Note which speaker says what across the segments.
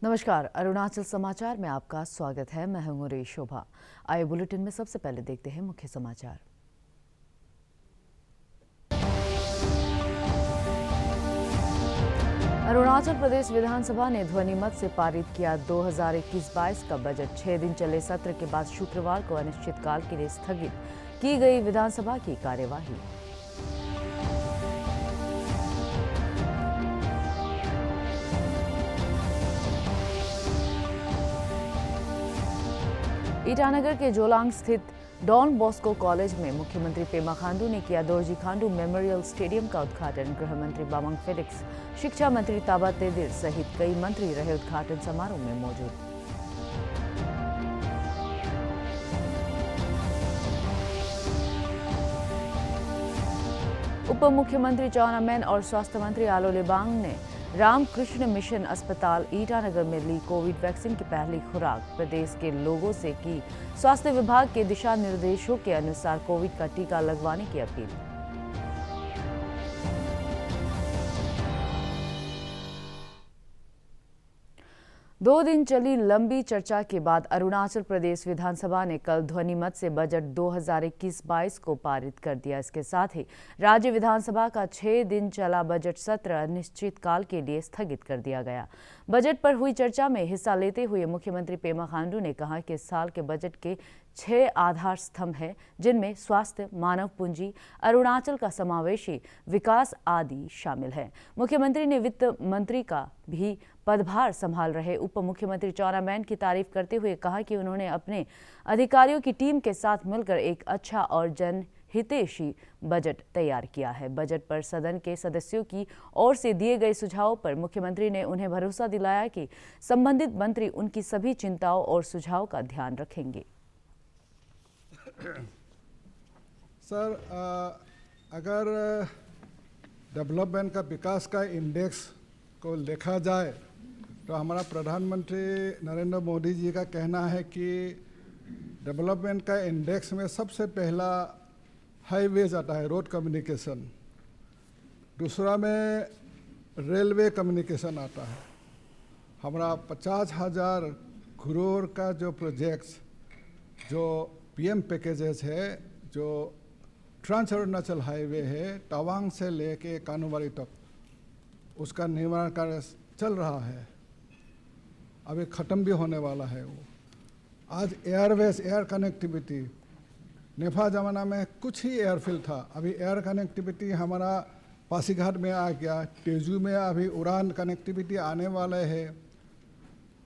Speaker 1: नमस्कार, अरुणाचल समाचार में आपका स्वागत है। मैं हूं रे शोभा। आइए बुलेटिन में सबसे पहले देखते हैं मुख्य समाचार। अरुणाचल प्रदेश विधानसभा ने ध्वनिमत से पारित किया 2021-22 का बजट। 6 दिन चले सत्र के बाद शुक्रवार को अनिश्चितकाल के लिए स्थगित की गई विधानसभा की कार्यवाही। ईटानगर के जोलांग स्थित डॉन बॉस्को कॉलेज में मुख्यमंत्री पेमा खांडू ने किया दोरजी खांडू मेमोरियल स्टेडियम का उद्घाटन। गृह मंत्री बामंग फेलिक्स, शिक्षा मंत्री ताबा तेदिर सहित कई मंत्री रहे उद्घाटन समारोह में मौजूद। उप मुख्यमंत्री चाउना मैन और स्वास्थ्य मंत्री आलो लिबांग ने रामकृष्ण मिशन अस्पताल ईटानगर में ली कोविड वैक्सीन की पहली खुराक। प्रदेश के लोगों से की स्वास्थ्य विभाग के दिशा निर्देशों के अनुसार कोविड का टीका लगवाने की अपील। 2 दिन चली लंबी चर्चा के बाद अरुणाचल प्रदेश विधानसभा ने कल ध्वनिमत से बजट 2021-22 को पारित कर दिया। इसके साथ ही राज्य विधानसभा का 6 दिन चला बजट सत्र अनिश्चितकाल के लिए स्थगित कर दिया गया। बजट पर हुई चर्चा में हिस्सा लेते हुए मुख्यमंत्री पेमा खांडू ने कहा कि इस साल के बजट के 6 आधार स्तंभ हैं, जिनमें स्वास्थ्य, मानव पूंजी, अरुणाचल का समावेशी विकास आदि शामिल है। मुख्यमंत्री ने वित्त मंत्री का भी पदभार संभाल रहे उप मुख्यमंत्री चाउना मैन की तारीफ करते हुए कहा कि उन्होंने अपने अधिकारियों की टीम के साथ मिलकर एक अच्छा और जनहितैषी बजट तैयार किया है। बजट पर सदन के सदस्यों की ओर से दिए गए सुझावों पर मुख्यमंत्री ने उन्हें भरोसा दिलाया कि संबंधित मंत्री उनकी सभी चिंताओं और सुझावों का ध्यान रखेंगे।
Speaker 2: सर, अगर डेवलपमेंट का विकास का इंडेक्स को देखा जाए तो हमारा प्रधानमंत्री नरेंद्र मोदी जी का कहना है कि डेवलपमेंट का इंडेक्स में सबसे पहला हाईवेज आता है, रोड कम्युनिकेशन। दूसरा में रेलवे कम्युनिकेशन आता है। हमारा 50,000 करोड़ का जो प्रोजेक्ट्स जो पीएम पैकेजेस है, जो ट्रांस अरुणाचल हाईवे है तवांग से लेके कानूवारी तक, उसका निर्माण कार्य चल रहा है, अभी ख़त्म भी होने वाला है। वो आज एयरवेज, एयर कनेक्टिविटी, नेफा ज़माना में कुछ ही एयरफील्ड था, अभी एयर कनेक्टिविटी हमारा पासीघाट में आ गया। तेजू में अभी उड़ान कनेक्टिविटी आने वाले है।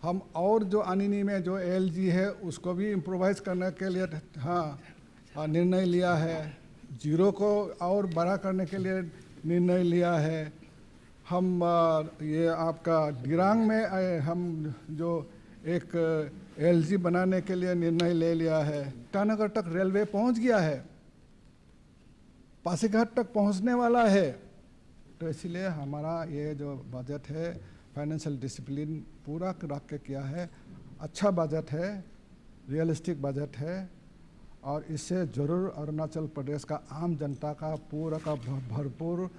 Speaker 2: हम और जो अनिनी में जो एलजी है उसको भी इम्प्रोवाइज़ करने के लिए निर्णय लिया है। जीरो को और बड़ा करने के लिए निर्णय लिया है। हम ये आपका दिरांग में हम जो एक एलजी बनाने के लिए निर्णय ले लिया है। ईटानगर तक रेलवे पहुंच गया है, पासीघाट तक पहुंचने वाला है। तो इसलिए हमारा ये जो बजट है फाइनेंशियल डिसिप्लिन पूरा रख के किया है। अच्छा बजट है, रियलिस्टिक बजट है और इससे ज़रूर अरुणाचल प्रदेश का आम जनता का पूरा का भरपूर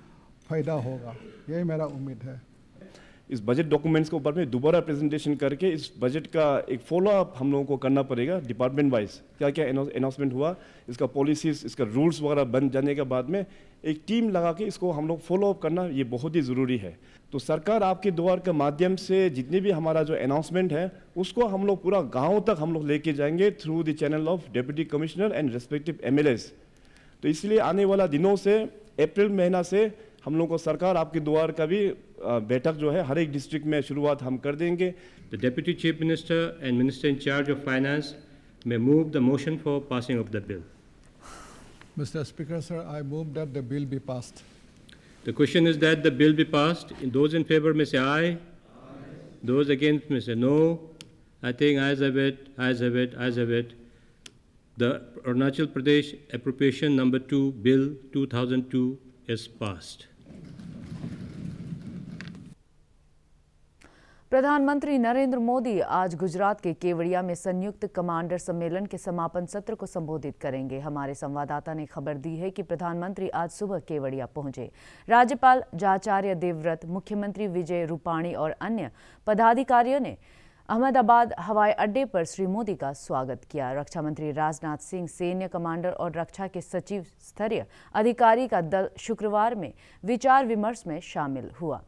Speaker 2: फ़ायदा होगा, यही मेरा उम्मीद है।
Speaker 3: इस बजट डॉक्यूमेंट्स के ऊपर में दोबारा प्रेजेंटेशन करके इस बजट का एक फॉलो अप हम लोगों को करना पड़ेगा डिपार्टमेंट वाइज। क्या क्या अनाउंसमेंट हुआ, इसका पॉलिसीज, इसका रूल्स वगैरह बन जाने के बाद में एक टीम लगा के इसको हम लोग फॉलो अप करना ये बहुत ही ज़रूरी है। तो सरकार आपके द्वार के माध्यम से जितने भी हमारा जो अनाउंसमेंट है उसको हम लोग पूरा गाँव तक हम लोग लेके जाएंगे through the channel of deputy commissioner and respective MLAs. तो इसलिए आने वाला दिनों से अप्रैल महीना से हम लोग को सरकार आपके द्वार का भी बैठक जो है हर एक डिस्ट्रिक्ट में शुरुआत हम कर देंगे।
Speaker 4: The Deputy Chief Minister and Minister in charge of Finance may move the motion for passing of the bill.
Speaker 2: Mr. Speaker, sir, I move that the bill be passed.
Speaker 4: The question is that the bill be passed. Those in favor may say aye. Aye. Those against may say no. I think ayes have it, ayes have it, ayes have it. The Arunachal Pradesh Appropriation Number 2 Bill 2002 is passed.
Speaker 1: प्रधानमंत्री नरेंद्र मोदी आज गुजरात के केवड़िया में संयुक्त commander सम्मेलन के समापन सत्र को संबोधित करेंगे। हमारे संवाददाता ने खबर दी है कि प्रधानमंत्री आज सुबह केवड़िया पहुंचे। राज्यपाल आचार्य देवव्रत, मुख्यमंत्री विजय रूपाणी और अन्य पदाधिकारियों ने अहमदाबाद हवाई अड्डे पर श्री मोदी का स्वागत किया। रक्षा मंत्री राजनाथ सिंह, सैन्य कमांडर और रक्षा के सचिव स्तरीय अधिकारी का दल शुक्रवार में विचार विमर्श में शामिल हुआ।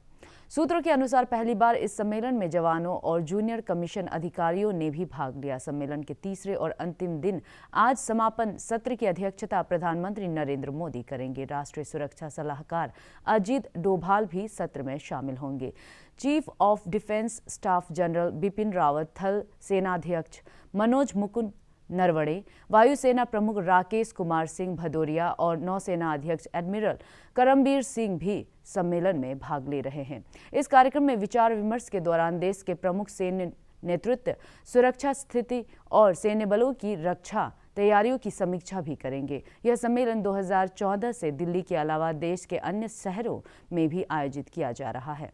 Speaker 1: सूत्रों के अनुसार पहली बार इस सम्मेलन में जवानों और जूनियर कमीशन अधिकारियों ने भी भाग लिया। सम्मेलन के तीसरे और अंतिम दिन आज समापन सत्र की अध्यक्षता प्रधानमंत्री नरेंद्र मोदी करेंगे। राष्ट्रीय सुरक्षा सलाहकार अजीत डोभाल भी सत्र में शामिल होंगे। Chief of defence staff general Bipin Rawat, थल सेनाध्यक्ष मनोज मुकुंद नरवणे, वायुसेना प्रमुख राकेश कुमार सिंह भदौरिया और नौसेना अध्यक्ष एडमिरल करमबीर सिंह भी सम्मेलन में भाग ले रहे हैं। इस कार्यक्रम में विचार विमर्श के दौरान देश के प्रमुख सैन्य नेतृत्व, सुरक्षा स्थिति और सैन्य बलों की रक्षा तैयारियों की समीक्षा भी करेंगे। यह सम्मेलन 2014 से दिल्ली के अलावा देश के अन्य शहरों में भी आयोजित किया जा रहा है।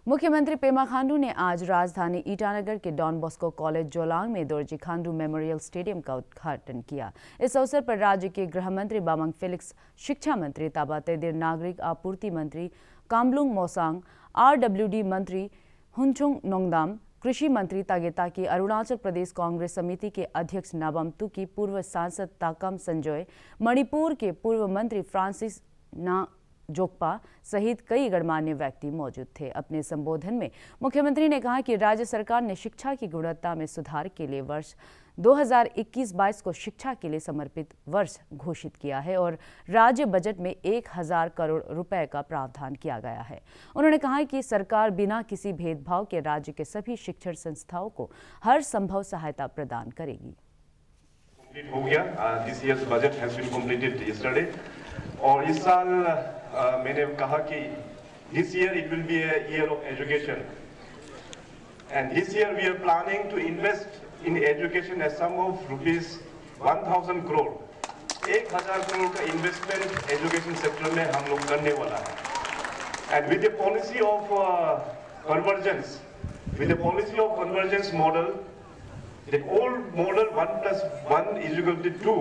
Speaker 1: मुख्यमंत्री पेमा खांडू ने आज राजधानी ईटानगर के डॉन बॉस्को कॉलेज जोलांग में दोरजी खांडू मेमोरियल स्टेडियम का उद्घाटन किया। इस अवसर पर राज्य के गृह मंत्री बामंग फेलिक्स, शिक्षा मंत्री ताबा तेदिर, नागरिक आपूर्ति मंत्री कामलुंग मोसांग, RWD मंत्री हुनचुंग नोंगदाम, कृषि मंत्री तागे ताकी, अरुणाचल प्रदेश कांग्रेस समिति के अध्यक्ष नाबम तुकी, पूर्व सांसद ताकम संजोय, मणिपुर के पूर्व मंत्री फ्रांसिस ना जोगपा सहित कई गणमान्य व्यक्ति मौजूद थे। अपने संबोधन में मुख्यमंत्री ने कहा कि राज्य सरकार ने शिक्षा की गुणवत्ता में सुधार के लिए वर्ष 2021-22 को शिक्षा के लिए समर्पित वर्ष घोषित किया है और राज्य बजट में 1000 करोड़ रुपए का प्रावधान किया गया है। उन्होंने कहा कि सरकार बिना किसी भेदभाव के राज्य के सभी शिक्षण संस्थाओं को हर संभव सहायता प्रदान करेगी।
Speaker 3: हो गया, this year's budget has been completed yesterday और इस साल मैंने कहा कि this year it will be a year of education and this year we are planning to invest in education a sum of ₹1000 crore. 1000 crore का इन्वेस्टमेंट एजुकेशन सेक्टर में हम लोग करने वाला है and with the policy of convergence, with the policy of convergence model, the old model 1+1 is equal to 2.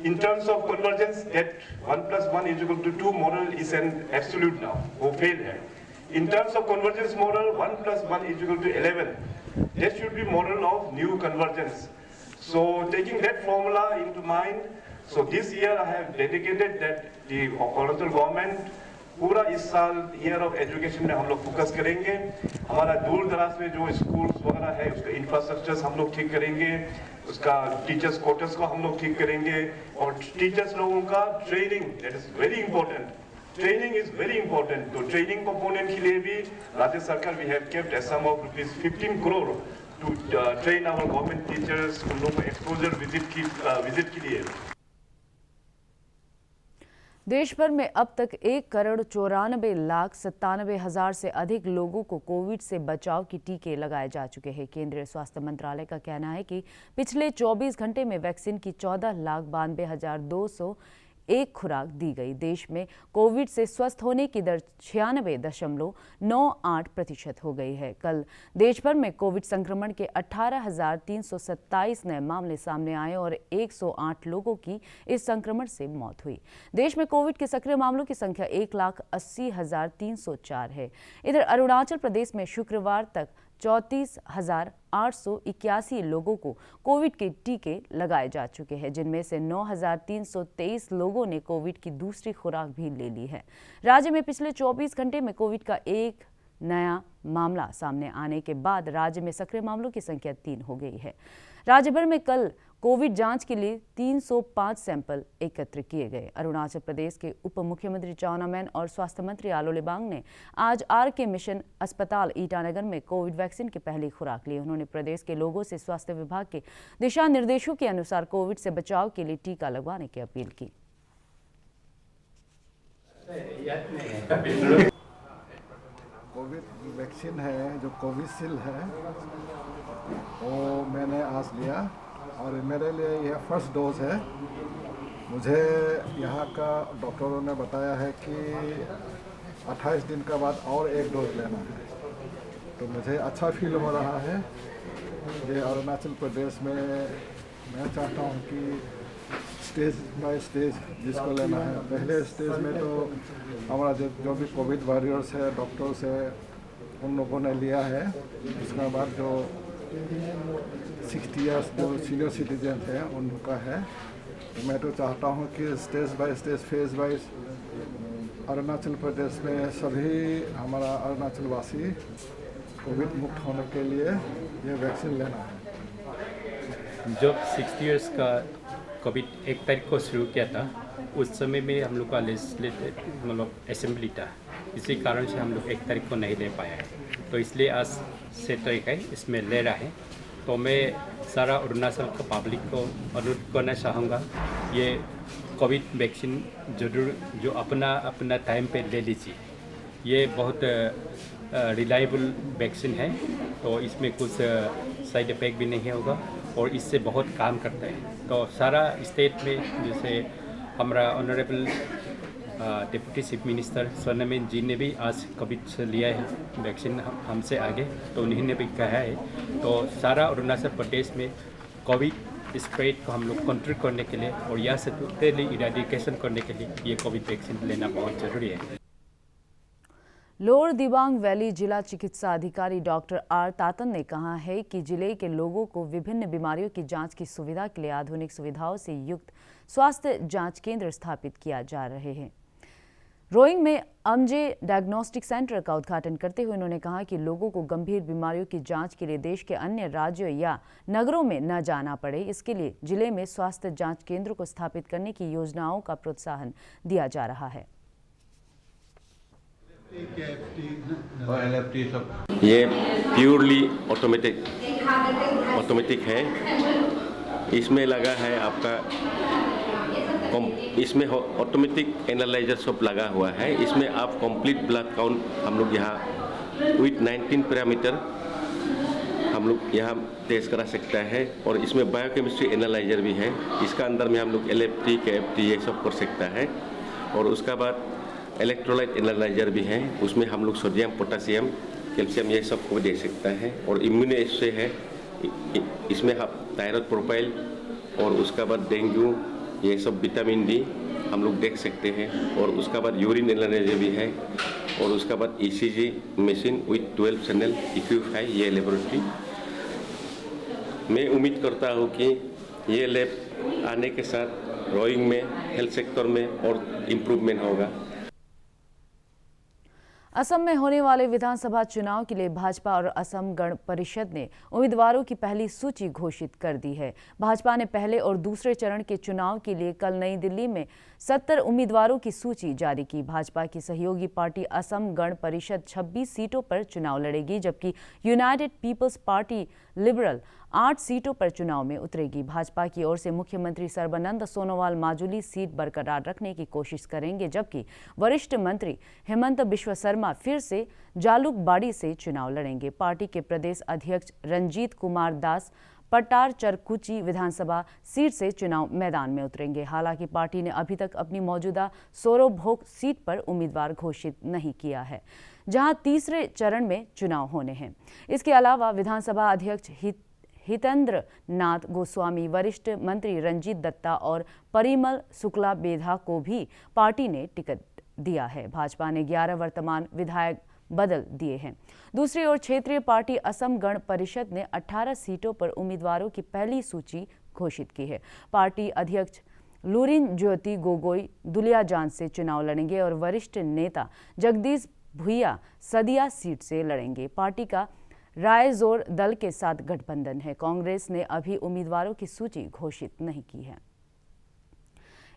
Speaker 3: In terms of convergence, that 1+1 is equal to 2 model is an absolute now, वो fail है. In terms of convergence model, 1+1 is equal to 11. That should be model of new convergence. So taking that formula into mind, so this year I have dedicated that the Arunachal government पूरा इस साल year of education में हम लोग focus करेंगे। हमारा दूर दराज में जो स्कूल्स वगैरह है उसका इंफ्रास्ट्रक्चर हम लोग ठीक करेंगे, उसका टीचर्स क्वार्टर्स को हम लोग ठीक करेंगे और टीचर्स लोगों का training, that is very important. Training is very important. तो ट्रेनिंग कंपोनेंट के लिए भी राज्य सरकार we have kept a sum of ₹15 crore to train our government teachers, उन लोगों को एक्सपोजर विजिट के लिए।
Speaker 1: देश भर में अब तक 1,94,97,000 से अधिक लोगों को कोविड से बचाव के टीके लगाए जा चुके हैं। केंद्रीय स्वास्थ्य मंत्रालय का कहना है कि पिछले 24 घंटे में वैक्सीन की 14,92,201 खुराक दी गई। देश में कोविड से स्वस्थ होने की दर 96.98% हो गई है। कल देश भर में कोविड संक्रमण के 18,327 नए मामले सामने आए और 108 लोगों की इस संक्रमण से मौत हुई। देश में कोविड के सक्रिय मामलों की संख्या 1,80,304 है। इधर अरुणाचल प्रदेश में शुक्रवार तक 34,881 लोगों को कोविड के टीके लगाए जा चुके हैं, जिनमें से 9,323 लोगों ने कोविड की दूसरी खुराक भी ले ली है। राज्य में पिछले 24 घंटे में कोविड का एक नया मामला सामने आने के बाद राज्य में सक्रिय मामलों की संख्या 3 हो गई है। राज्य भर में कल कोविड जांच के लिए 305 सैंपल एकत्र किए गए। अरुणाचल प्रदेश के उप मुख्यमंत्री चाउना मैन और स्वास्थ्य मंत्री आलो लिबांग ने आज RK मिशन अस्पताल ईटानगर में कोविड वैक्सीन की पहली खुराक ली। उन्होंने प्रदेश के लोगों से स्वास्थ्य विभाग के दिशा निर्देशों के अनुसार कोविड से बचाव के लिए टीका लगवाने की अपील की।
Speaker 2: कोविड वैक्सीन है जो कोविशील्ड है वो मैंने आज लिया और मेरे लिए यह फर्स्ट डोज है। मुझे यहाँ का डॉक्टरों ने बताया है कि 28 दिन के बाद और एक डोज लेना है। तो मुझे अच्छा फील हो रहा है। ये अरुणाचल प्रदेश में मैं चाहता हूँ कि स्टेज बाय स्टेज जिसको लेना है, पहले स्टेज में तो हमारा जो भी कोविड वॉरियर्स है, डॉक्टर्स है, उन लोगों ने लिया है। उसके बाद जो 60 ईयर्स जो सीनियर सिटीजन हैं उनका है। तो मैं तो चाहता हूँ कि stage by stage, phase wise Arunachal Pradesh में सभी हमारा अरुणाचल वासी कोविड मुक्त होने के लिए ये वैक्सीन लेना है।
Speaker 5: जब 60 इयर्स का कोविड 1 तारीख को शुरू किया था, उस समय में हम लोग का लेजिस्लेटिव मतलब असेंबली था, इसी कारण से हम लोग 1 तारीख को नहीं ले पाया है। तो इसलिए आज 6 तारीख है, इसमें ले रहा है। तो मैं सारा अरुणाचल का पब्लिक को अनुरोध करना चाहूँगा, ये कोविड वैक्सीन जरूर जो अपना टाइम पे ले लीजिए। ये बहुत रिलायबल वैक्सीन है, तो इसमें कुछ साइड इफेक्ट भी नहीं होगा और इससे बहुत काम करता है। तो सारा स्टेट में जैसे हमारा ऑनरेबल डिप्टी चीफ मिनिस्टर सोनमेन जी ने भी आज कोविड से लिया है वैक्सीन हमसे आगे, तो उन्होंने भी कहा है। तो सारा अरुणाचल प्रदेश में कोविड स्प्रेड को हम लोग कंट्रोल करने के लिए और यहाँ से टोटली इरेडिकेशन करने के लिए ये कोविड वैक्सीन लेना बहुत ज़रूरी है।
Speaker 1: लोअर दिबांग वैली जिला चिकित्सा अधिकारी डॉक्टर आर तातन ने कहा है कि जिले के लोगों को विभिन्न बीमारियों की जांच की सुविधा के लिए आधुनिक सुविधाओं से युक्त स्वास्थ्य जांच केंद्र स्थापित किया जा रहे हैं। रोइंग में अमजे डायग्नोस्टिक सेंटर का उद्घाटन करते हुए उन्होंने कहा कि लोगों को गंभीर बीमारियों की जांच के लिए देश के अन्य राज्यों या नगरों में न जाना पड़े, इसके लिए जिले में स्वास्थ्य जांच केंद्र को स्थापित करने की योजनाओं का प्रोत्साहन दिया जा रहा है।
Speaker 6: ये प्योरली ऑटोमेटिक है। इसमें लगा है आपका, इसमें ऑटोमेटिक एनालाइजर सब लगा हुआ है। इसमें आप कंप्लीट ब्लड काउंट हम लोग यहाँ विथ 19 पैरामीटर हम लोग यहाँ टेस्ट करा सकता है। और इसमें बायोकेमिस्ट्री एनालाइजर भी है। इसका अंदर में हम लोग LFT, KFT ये सब कर सकता है। और उसका बाद इलेक्ट्रोलाइट एनालाइजर भी है, उसमें हम लोग सोडियम, पोटासियम, कैल्शियम ये सब को दे सकता है। और इम्यूनो एस्से है, इसमें हम थायराइड प्रोफाइल और उसका बाद डेंगू ये सब विटामिन डी हम लोग देख सकते हैं। और उसका बाद यूरिन एनालाइजर भी है। और उसका बाद ECG machine with 12 channel equip है ये लेबोरेटरी। मैं उम्मीद करता हूँ कि ये लैब आने के साथ रोइंग में, हेल्थ सेक्टर में और इम्प्रूवमेंट होगा।
Speaker 1: असम में होने वाले विधानसभा चुनाव के लिए भाजपा और असम गण परिषद ने उम्मीदवारों की पहली सूची घोषित कर दी है। भाजपा ने पहले और दूसरे चरण के चुनाव के लिए कल नई दिल्ली में 70 उम्मीदवारों की सूची जारी की। भाजपा की सहयोगी पार्टी असम गण परिषद 26 सीटों पर चुनाव लड़ेगी, जबकि यूनाइटेड पीपल्स पार्टी लिबरल 8 सीटों पर चुनाव में उतरेगी। भाजपा की ओर से मुख्यमंत्री सर्बानंद सोनोवाल माजुली सीट बरकरार रखने की कोशिश करेंगे, जबकि वरिष्ठ मंत्री हेमंत बिश्व शर्मा फिर से जालुकबाड़ी से चुनाव लड़ेंगे। पार्टी के प्रदेश अध्यक्ष रंजीत कुमार दास पटार चरकुची विधानसभा सीट से चुनाव मैदान में उतरेंगे। हालांकि पार्टी ने अभी तक अपनी मौजूदा सोरोभोग सीट पर उम्मीदवार घोषित नहीं किया है, जहां तीसरे चरण में चुनाव होने हैं। इसके अलावा विधानसभा अध्यक्ष हितेंद्र नाथ गोस्वामी, वरिष्ठ मंत्री रंजीत दत्ता और परिमल शुक्ला बेधा को भी पार्टी ने टिकट दिया है। भाजपा ने 11 वर्तमान विधायक बदल दिए हैं। दूसरी ओर क्षेत्रीय पार्टी असम गण परिषद ने 18 सीटों पर उम्मीदवारों की पहली सूची घोषित की है। पार्टी अध्यक्ष लुरिन ज्योति गोगोई दुलियाजान से चुनाव लड़ेंगे और वरिष्ठ नेता जगदीश भुइया सदिया सीट से लड़ेंगे। पार्टी का रायजोर दल के साथ गठबंधन है। कांग्रेस ने अभी उम्मीदवारों की सूची घोषित नहीं की है।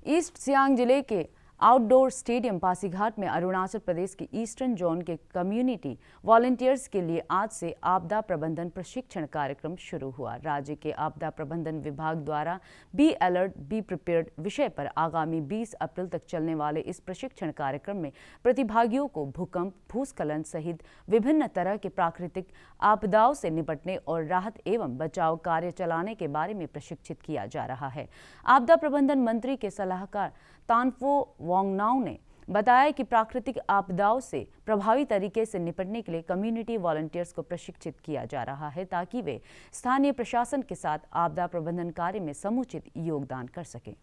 Speaker 1: ईस्ट सियांग जिले के आउटडोर स्टेडियम पासीघाट में अरुणाचल प्रदेश के ईस्टर्न जोन के कम्युनिटी वॉलंटियर्स के लिए आज से आपदा प्रबंधन प्रशिक्षण कार्यक्रम शुरू हुआ। राज्य के आपदा प्रबंधन विभाग द्वारा बी अलर्ट बी प्रिपेयर्ड विषय पर आगामी 20 अप्रैल तक चलने वाले इस प्रशिक्षण कार्यक्रम में प्रतिभागियों को भूकंप, भूस्खलन सहित विभिन्न तरह के प्राकृतिक आपदाओं से निपटने और राहत एवं बचाव कार्य चलाने के बारे में प्रशिक्षित किया जा रहा है। आपदा प्रबंधन मंत्री के सलाहकार तानफो वांगनाओ ने बताया कि प्राकृतिक आपदाओं से प्रभावी तरीके से निपटने के लिए कम्युनिटी वॉलंटियर्स को प्रशिक्षित किया जा रहा है ताकि वे स्थानीय प्रशासन के साथ आपदा प्रबंधन कार्य में समुचित योगदान कर सकें।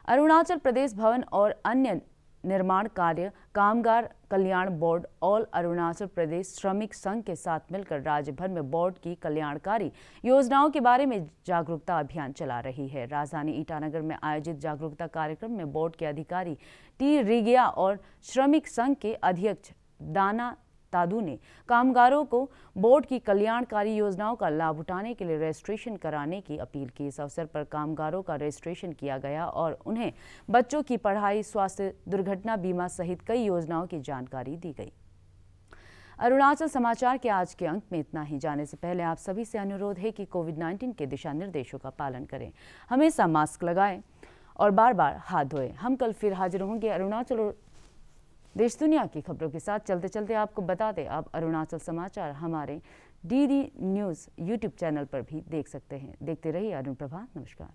Speaker 1: अरुणाचल प्रदेश भवन और अन्य निर्माण कार्य कामगार कल्याण बोर्ड ऑल अरुणाचल प्रदेश श्रमिक संघ के साथ मिलकर राज्य भर में बोर्ड की कल्याणकारी योजनाओं के बारे में जागरूकता अभियान चला रही है। राजधानी ईटानगर में आयोजित जागरूकता कार्यक्रम में बोर्ड के अधिकारी टी रिगिया और श्रमिक संघ के अध्यक्ष दाना तादू ने कामगारों को बोर्ड की कल्याणकारी योजनाओं का लाभ उठाने के लिए रजिस्ट्रेशन कराने की अपील की। इस अवसर पर कामगारों का रजिस्ट्रेशन किया गया और उन्हें बच्चों की पढ़ाई, स्वास्थ्य, दुर्घटना बीमा सहित कई योजनाओं की जानकारी दी गई। अरुणाचल समाचार के आज के अंक में इतना ही। जाने से पहले आप सभी से अनुरोध है कि कोविड-19 के दिशा निर्देशों का पालन करें, हमेशा मास्क लगाएं और बार बार हाथ धोएं। हम कल फिर हाजिर होंगे अरुणाचल और देश दुनिया की खबरों के साथ। चलते चलते आपको बता दें, आप अरुणाचल समाचार हमारे DD न्यूज़ YouTube चैनल पर भी देख सकते हैं। देखते रहिए अरुण प्रभा। नमस्कार।